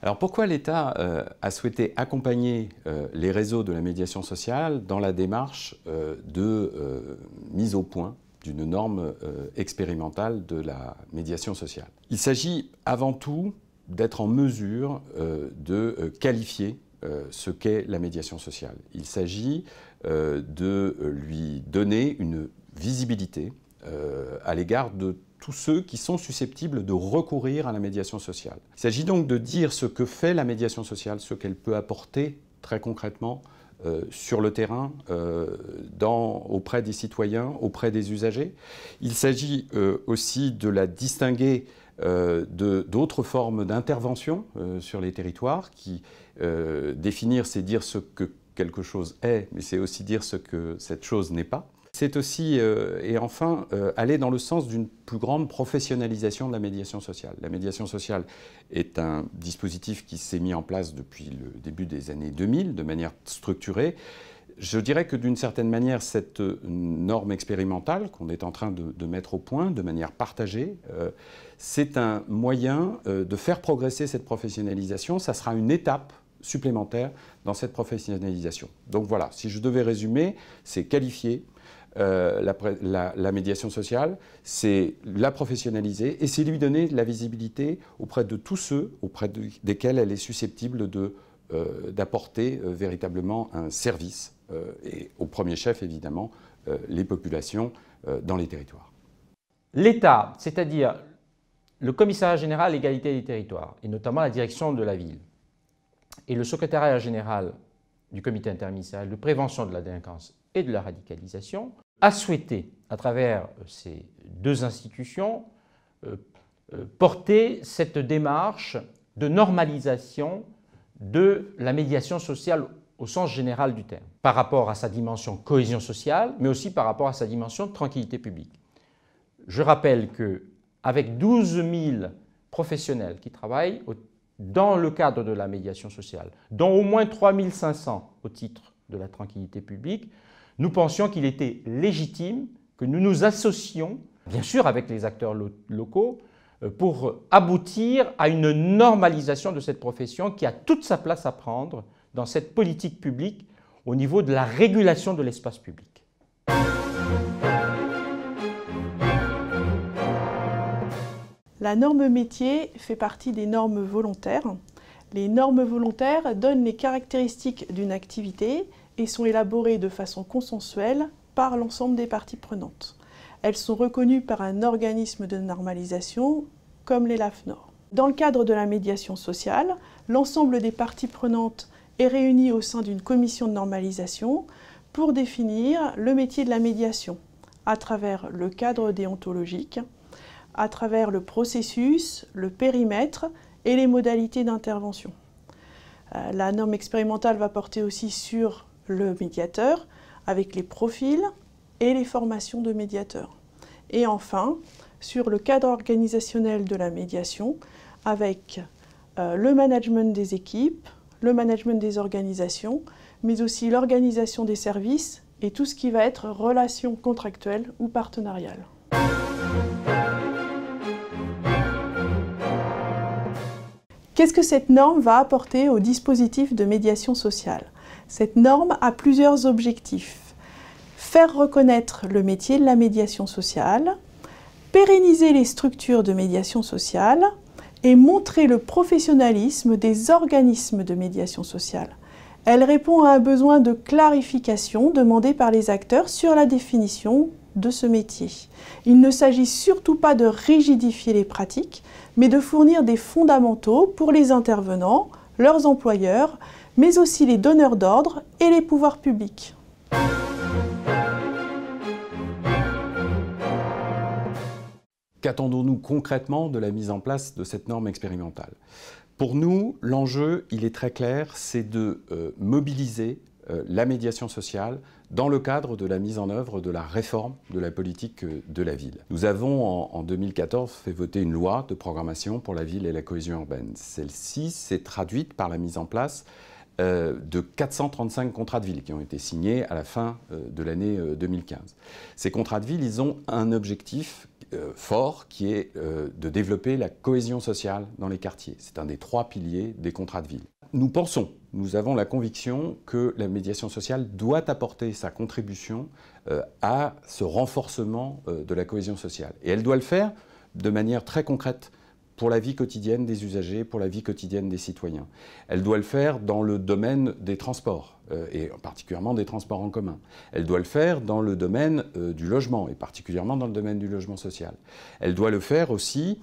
Alors pourquoi l'État a souhaité accompagner les réseaux de la médiation sociale dans la démarche de mise au point d'une norme expérimentale de la médiation sociale? Il s'agit avant tout d'être en mesure de qualifier ce qu'est la médiation sociale. Il s'agit de lui donner une visibilité à l'égard de tous ceux qui sont susceptibles de recourir à la médiation sociale. Il s'agit donc de dire ce que fait la médiation sociale, ce qu'elle peut apporter très concrètement sur le terrain, auprès des citoyens, auprès des usagers. Il s'agit aussi de la distinguer d'autres formes d'intervention sur les territoires, qui définir, c'est dire ce que quelque chose est, mais c'est aussi dire ce que cette chose n'est pas. C'est aussi, et enfin, aller dans le sens d'une plus grande professionnalisation de la médiation sociale. La médiation sociale est un dispositif qui s'est mis en place depuis le début des années 2000, de manière structurée. Je dirais que d'une certaine manière, cette norme expérimentale qu'on est en train de mettre au point de manière partagée, c'est un moyen de faire progresser cette professionnalisation. Ça sera une étape supplémentaire dans cette professionnalisation. Donc voilà, si je devais résumer, c'est qualifier la médiation sociale, c'est la professionnaliser et c'est lui donner de la visibilité auprès de tous ceux desquels elle est susceptible d'apporter véritablement un service, et au premier chef évidemment les populations dans les territoires. L'État, c'est-à-dire le commissariat général à l'égalité des territoires, et notamment la direction de la ville, et le secrétariat général du comité interministériel de prévention de la délinquance et de la radicalisation, a souhaité, à travers ces deux institutions, porter cette démarche de normalisation de la médiation sociale au sens général du terme, par rapport à sa dimension cohésion sociale, mais aussi par rapport à sa dimension tranquillité publique. Je rappelle qu'avec 12 000 professionnels qui travaillent dans le cadre de la médiation sociale, dont au moins 3 500 au titre de la tranquillité publique, nous pensions qu'il était légitime que nous nous associons, bien sûr avec les acteurs locaux, pour aboutir à une normalisation de cette profession qui a toute sa place à prendre dans cette politique publique au niveau de la régulation de l'espace public. La norme métier fait partie des normes volontaires. Les normes volontaires donnent les caractéristiques d'une activité et sont élaborées de façon consensuelle par l'ensemble des parties prenantes. Elles sont reconnues par un organisme de normalisation comme les LAFNOR. Dans le cadre de la médiation sociale, l'ensemble des parties prenantes est réuni au sein d'une commission de normalisation pour définir le métier de la médiation à travers le cadre déontologique, à travers le processus, le périmètre et les modalités d'intervention. La norme expérimentale va porter aussi sur le médiateur, avec les profils et les formations de médiateurs. Et enfin, sur le cadre organisationnel de la médiation, avec le management des équipes, le management des organisations, mais aussi l'organisation des services et tout ce qui va être relations contractuelles ou partenariales. Qu'est-ce que cette norme va apporter au dispositif de médiation sociale? Cette norme a plusieurs objectifs. Faire reconnaître le métier de la médiation sociale, pérenniser les structures de médiation sociale et montrer le professionnalisme des organismes de médiation sociale. Elle répond à un besoin de clarification demandé par les acteurs sur la définition de ce métier. Il ne s'agit surtout pas de rigidifier les pratiques, mais de fournir des fondamentaux pour les intervenants, leurs employeurs, mais aussi les donneurs d'ordre et les pouvoirs publics. Qu'attendons-nous concrètement de la mise en place de cette norme expérimentale? Pour nous, l'enjeu, il est très clair, c'est de mobiliser la médiation sociale dans le cadre de la mise en œuvre de la réforme de la politique de la ville. Nous avons en 2014 fait voter une loi de programmation pour la ville et la cohésion urbaine. Celle-ci s'est traduite par la mise en place de 435 contrats de ville qui ont été signés à la fin de l'année 2015. Ces contrats de ville, ils ont un objectif fort qui est de développer la cohésion sociale dans les quartiers. C'est un des 3 piliers des contrats de ville. Nous avons la conviction que la médiation sociale doit apporter sa contribution à ce renforcement de la cohésion sociale. Et elle doit le faire de manière très concrète pour la vie quotidienne des usagers, pour la vie quotidienne des citoyens. Elle doit le faire dans le domaine des transports, et particulièrement des transports en commun. Elle doit le faire dans le domaine du logement, et particulièrement dans le domaine du logement social. Elle doit le faire aussi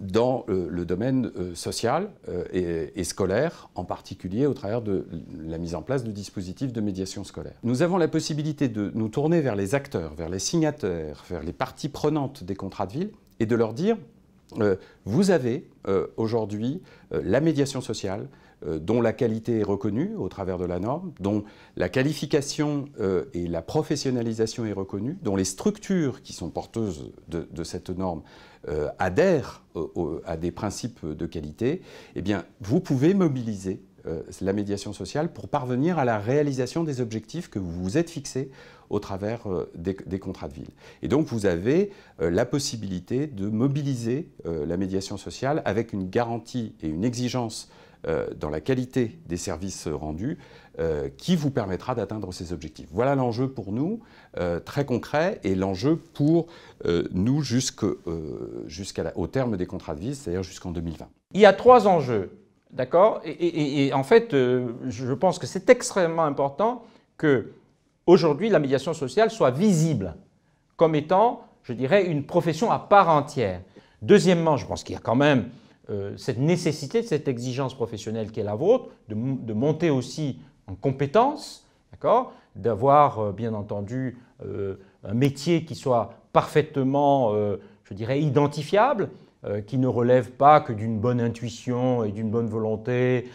dans le domaine social et scolaire, en particulier au travers de la mise en place de dispositifs de médiation scolaire. Nous avons la possibilité de nous tourner vers les acteurs, vers les signataires, vers les parties prenantes des contrats de ville, et de leur dire vous avez aujourd'hui la médiation sociale dont la qualité est reconnue au travers de la norme, dont la qualification et la professionnalisation est reconnue, dont les structures qui sont porteuses de cette norme adhèrent à des principes de qualité. Eh bien, vous pouvez mobiliser la médiation sociale pour parvenir à la réalisation des objectifs que vous vous êtes fixés au travers des contrats de ville. Et donc vous avez la possibilité de mobiliser la médiation sociale avec une garantie et une exigence dans la qualité des services rendus qui vous permettra d'atteindre ces objectifs. Voilà l'enjeu pour nous, très concret, et l'enjeu pour nous jusqu'au terme des contrats de ville, c'est-à-dire jusqu'en 2020. Il y a 3 enjeux. D'accord ? Et en fait, je pense que c'est extrêmement important que aujourd'hui la médiation sociale soit visible comme étant, je dirais, une profession à part entière. Deuxièmement, je pense qu'il y a quand même cette nécessité, cette exigence professionnelle qui est la vôtre, de monter aussi en compétences, d'accord ? D'avoir bien entendu un métier qui soit parfaitement, je dirais, identifiable, qui ne relève pas que d'une bonne intuition et d'une bonne volonté,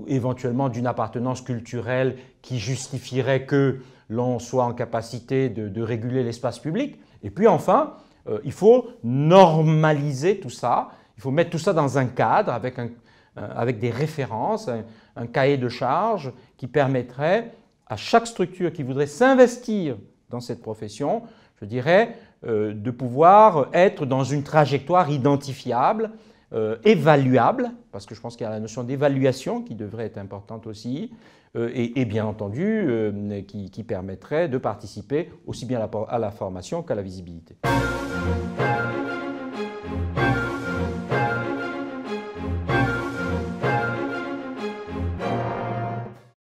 éventuellement d'une appartenance culturelle qui justifierait que l'on soit en capacité de réguler l'espace public. Et puis enfin, il faut normaliser tout ça, il faut mettre tout ça dans un cadre avec des références, un cahier de charges qui permettrait à chaque structure qui voudrait s'investir dans cette profession, je dirais, de pouvoir être dans une trajectoire identifiable, évaluable, parce que je pense qu'il y a la notion d'évaluation qui devrait être importante aussi, et bien entendu qui permettrait de participer aussi bien à la formation qu'à la visibilité.